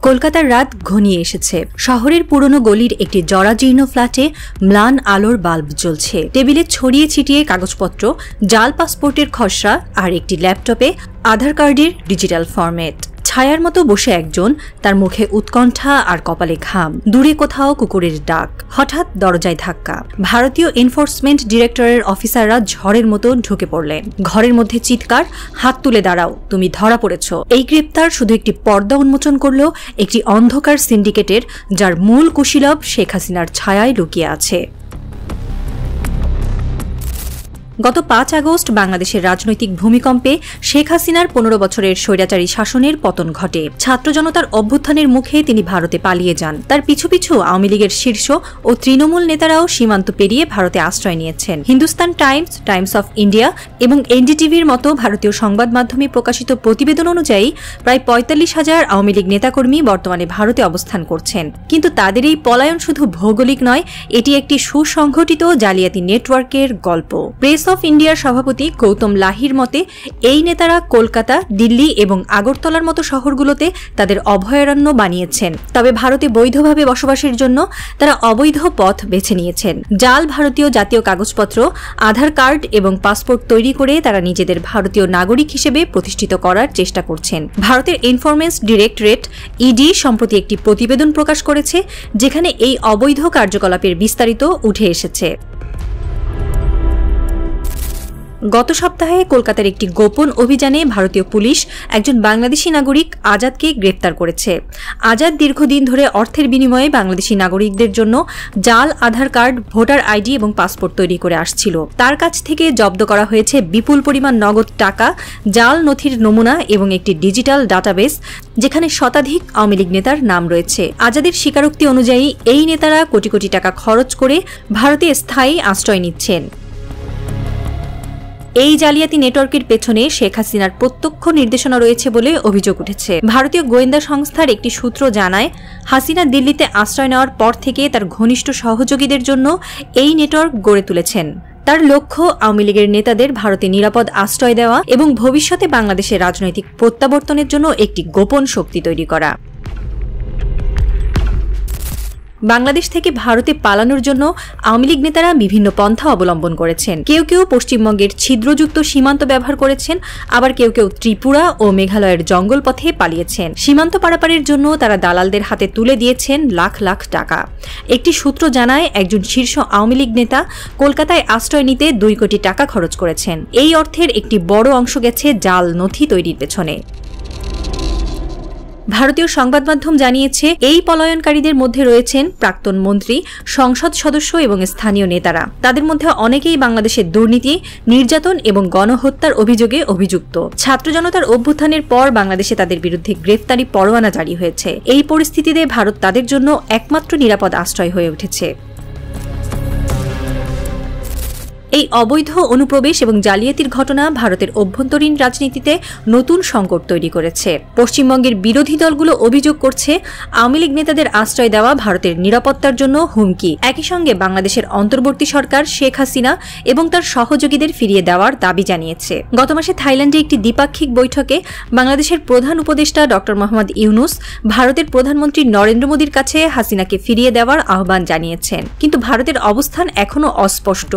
কলকাতার রাত ঘনিয়ে এসেছে। শহরের পুরনো গলির একটি জরাজীর্ণ ফ্ল্যাটে ম্লান আলোর বাল্ব জ্বলছে। টেবিলে ছড়িয়ে ছিটিয়ে কাগজপত্র, জাল পাসপোর্টের খসড়া আর একটি ল্যাপটপে আধার কার্ডের ডিজিটাল ফরম্যাট। ছায়ার মতো বসে একজন, তার মুখে উৎকণ্ঠা আর কপালে ঘাম। দূরে কোথাও কুকুরের ডাক। হঠাৎ দরজায় ধাক্কা। ভারতীয় এনফোর্সমেন্ট ডিরেক্টরের অফিসাররা ঝড়ের মতো ঢুকে পড়লেন। ঘরের মধ্যে চিৎকার, হাত তুলে দাঁড়াও, তুমি ধরা পড়েছ। এই গ্রেপ্তার শুধু একটি পর্দা উন্মোচন করল একটি অন্ধকার সিন্ডিকেটের, যার মূল কুশীলব শেখ হাসিনার ছায়ায় লুকিয়ে আছে। গত 5 আগস্ট বাংলাদেশের রাজনৈতিক ভূমিকম্পে শেখ হাসিনার 15 বছরের স্বৈরাচারী শাসনের পতন ঘটে। ছাত্র জনতার অভ্যুত্থানের মুখে তিনি ভারতে পালিয়ে যান। তার পিছু পিছু আওয়ামী লীগের শীর্ষ ও তৃণমূল নেতারাও সীমান্ত পেরিয়ে ভারতে আশ্রয় নিয়েছেন। Hindustan Times, Times of India এবং এনডিটিভির মতো ভারতীয় সংবাদ মাধ্যমে প্রকাশিত প্রতিবেদন অনুযায়ী প্রায় 45,000 আওয়ামী লীগ নেতাকর্মী বর্তমানে ভারতে অবস্থান করছেন। কিন্তু তাদের এই পলায়ন শুধু ভৌগোলিক নয়, এটি একটি সুসংগঠিত জালিয়াতি নেটওয়ার্কের গল্প। প্রেস অফ ইন্ডিয়ার সভাপতি গৌতম লাহির মতে, এই নেতারা কলকাতা, দিল্লি এবং আগরতলার মতো শহরগুলোতে তাদের অভয়ারণ্য বানিয়েছেন। তবে ভারতে বৈধভাবে বসবাসের জন্য তারা অবৈধ পথ বেছে নিয়েছেন। জাল ভারতীয় জাতীয় কাগজপত্র, আধার কার্ড এবং পাসপোর্ট তৈরি করে তারা নিজেদের ভারতীয় নাগরিক হিসেবে প্রতিষ্ঠিত করার চেষ্টা করছেন। ভারতের ইনফরমেন্স ডিরেক্টরেট ইডি সম্প্রতি একটি প্রতিবেদন প্রকাশ করেছে, যেখানে এই অবৈধ কার্যকলাপের বিস্তারিত উঠে এসেছে। গত সপ্তাহে কলকাতার একটি গোপন অভিযানে ভারতীয় পুলিশ একজন বাংলাদেশি নাগরিক আজাদকে গ্রেপ্তার করেছে। আজাদ দীর্ঘদিন ধরে অর্থের বিনিময়ে বাংলাদেশি নাগরিকদের জন্য জাল আধার কার্ড, ভোটার আইডি এবং পাসপোর্ট তৈরি করে আসছিল। তার কাছ থেকে জব্দ করা হয়েছে বিপুল পরিমাণ নগদ টাকা, জাল নথির নমুনা এবং একটি ডিজিটাল ডাটাবেস, যেখানে শতাধিক আওয়ামী লীগ নেতার নাম রয়েছে। আজাদের স্বীকারোক্তি অনুযায়ী এই নেতারা কোটি কোটি টাকা খরচ করে ভারতে স্থায়ী আশ্রয় নিচ্ছেন। এই জালিয়াতি নেটওয়ার্কের পেছনে শেখ হাসিনার প্রত্যক্ষ নির্দেশনা রয়েছে বলে অভিযোগ উঠেছে। ভারতীয় গোয়েন্দা সংস্থার একটি সূত্র জানায়, হাসিনা দিল্লিতে আশ্রয় নেওয়ার পর থেকে তার ঘনিষ্ঠ সহযোগীদের জন্য এই নেটওয়ার্ক গড়ে তুলেছেন। তার লক্ষ্য আওয়ামী লীগের নেতাদের ভারতে নিরাপদ আশ্রয় দেওয়া এবং ভবিষ্যতে বাংলাদেশের রাজনৈতিক প্রত্যাবর্তনের জন্য একটি গোপন শক্তি তৈরি করা। বাংলাদেশ থেকে ভারতে পালানোর জন্য আওয়ামী লীগ নেতারা বিভিন্ন পন্থা অবলম্বন করেছেন। কেউ কেউ পশ্চিমবঙ্গের ছিদ্রযুক্ত সীমান্ত ব্যবহার করেছেন, আবার কেউ কেউ ত্রিপুরা ও মেঘালয়ের জঙ্গল পথে পালিয়েছেন। সীমান্ত পারাপারের জন্য তারা দালালদের হাতে তুলে দিয়েছেন লাখ লাখ টাকা। একটি সূত্র জানায়, একজন শীর্ষ আওয়ামী লীগ নেতা কলকাতায় আশ্রয় নিতে 2 কোটি টাকা খরচ করেছেন। এই অর্থের একটি বড় অংশ গেছে জাল নথি তৈরির পেছনে। ভারতীয় সংবাদ মাধ্যম জানিয়েছে, এই পলায়নকারীদের মধ্যে রয়েছেন প্রাক্তন মন্ত্রী, সংসদ সদস্য এবং স্থানীয় নেতারা। তাদের মধ্যে অনেকেই বাংলাদেশের দুর্নীতি, নির্যাতন এবং গণহত্যার অভিযোগে অভিযুক্ত। ছাত্র জনতার অভ্যুত্থানের পর বাংলাদেশে তাদের বিরুদ্ধে গ্রেফতারি পরোয়ানা জারি হয়েছে। এই পরিস্থিতিতে ভারত তাদের জন্য একমাত্র নিরাপদ আশ্রয় হয়ে উঠেছে। এই অবৈধ অনুপ্রবেশ এবং জালিয়াতির ঘটনা ভারতের অভ্যন্তরীণ রাজনীতিতে নতুন সংকট তৈরি করেছে। পশ্চিমবঙ্গের বিরোধী দলগুলো অভিযোগ করছে, আওয়ামী লীগ নেতাদের আশ্রয় দেওয়া ভারতের নিরাপত্তার জন্য হুমকি। একই সঙ্গে বাংলাদেশের অন্তর্বর্তী সরকার শেখ হাসিনা এবং তার সহযোগীদের ফিরিয়ে দেওয়ার দাবি জানিয়েছে। গত মাসে থাইল্যান্ডে একটি দ্বিপাক্ষিক বৈঠকে বাংলাদেশের প্রধান উপদেষ্টা ডক্টর মোহাম্মদ ইউনুস ভারতের প্রধানমন্ত্রী নরেন্দ্র মোদীর কাছে হাসিনাকে ফিরিয়ে দেওয়ার আহ্বান জানিয়েছেন। কিন্তু ভারতের অবস্থান এখনও অস্পষ্ট।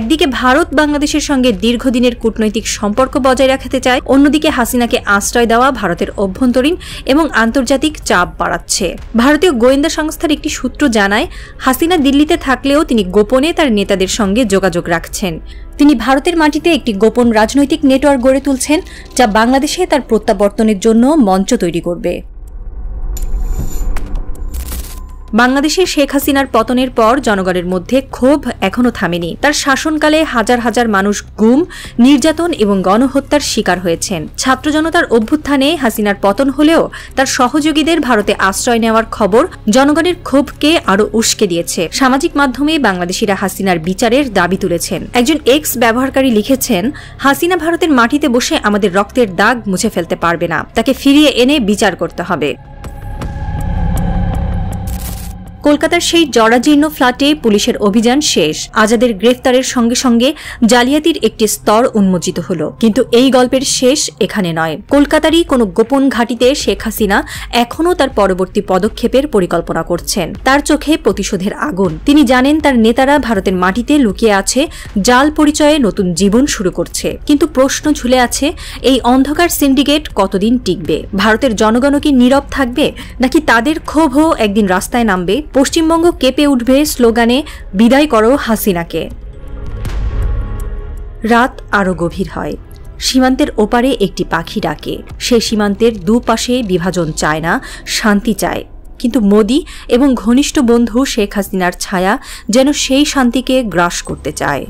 একদিকে ভারত বাংলাদেশের সঙ্গে দীর্ঘদিনের কূটনৈতিক সম্পর্ক বজায় রাখতে চায়, অন্যদিকে হাসিনাকে আশ্রয় দেওয়া ভারতের অভ্যন্তরীণ এবং আন্তর্জাতিক চাপ বাড়াচ্ছে। ভারতীয় গোয়েন্দা সংস্থার একটি সূত্র জানায়, হাসিনা দিল্লিতে থাকলেও তিনি গোপনে তার নেতাদের সঙ্গে যোগাযোগ রাখছেন। তিনি ভারতের মাটিতে একটি গোপন রাজনৈতিক নেটওয়ার্ক গড়ে তুলছেন, যা বাংলাদেশে তার প্রত্যাবর্তনের জন্য মঞ্চ তৈরি করবে। বাংলাদেশে শেখ হাসিনার পতনের পর জনগণের মধ্যে ক্ষোভ এখনো থামেনি। তার শাসনকালে হাজার হাজার মানুষ গুম, নির্যাতন এবং গণহত্যার শিকার হয়েছেন। ছাত্র জনতার অভ্যুত্থানে হাসিনার পতন হলেও তার সহযোগীদের ভারতে আশ্রয় নেওয়ার খবর জনগণের ক্ষোভকে আরও উস্কে দিয়েছে। সামাজিক মাধ্যমে বাংলাদেশিরা হাসিনার বিচারের দাবি তুলেছেন। একজন এক্স ব্যবহারকারী লিখেছেন, হাসিনা ভারতের মাটিতে বসে আমাদের রক্তের দাগ মুছে ফেলতে পারবে না, তাকে ফিরিয়ে এনে বিচার করতে হবে। কলকাতার সেই জরাজীর্ণ ফ্ল্যাটে পুলিশের অভিযান শেষ। আজাদের গ্রেফতারের সঙ্গে সঙ্গে জালিয়াতির একটি স্তর উন্মোচিত হল। কিন্তু এই গল্পের শেষ এখানে নয়। কলকাতারই কোনো গোপন ঘাঁটিতে শেখ হাসিনা এখনও তার পরবর্তী পদক্ষেপের পরিকল্পনা করছেন। তার চোখে প্রতিশোধের আগুন। তিনি জানেন তার নেতারা ভারতের মাটিতে লুকিয়ে আছে, জাল পরিচয়ে নতুন জীবন শুরু করছে। কিন্তু প্রশ্ন ঝুলে আছে, এই অন্ধকার সিন্ডিকেট কতদিন টিকবে? ভারতের জনগণ কি নীরব থাকবে, নাকি তাদের ক্ষোভও একদিন রাস্তায় নামবে? পশ্চিমবঙ্গ কেঁপে উঠবে স্লোগানে বিদায় করো হাসিনাকে। রাত আরো গভীর হয়। সীমান্তের ওপারে একটি পাখি ডাকে। সে সীমান্তের দুপাশে বিভাজন চায় না, শান্তি চায়। কিন্তু মোদি এবং ঘনিষ্ঠ বন্ধু শেখ হাসিনার ছায়া যেন সেই শান্তিকে গ্রাস করতে চায়।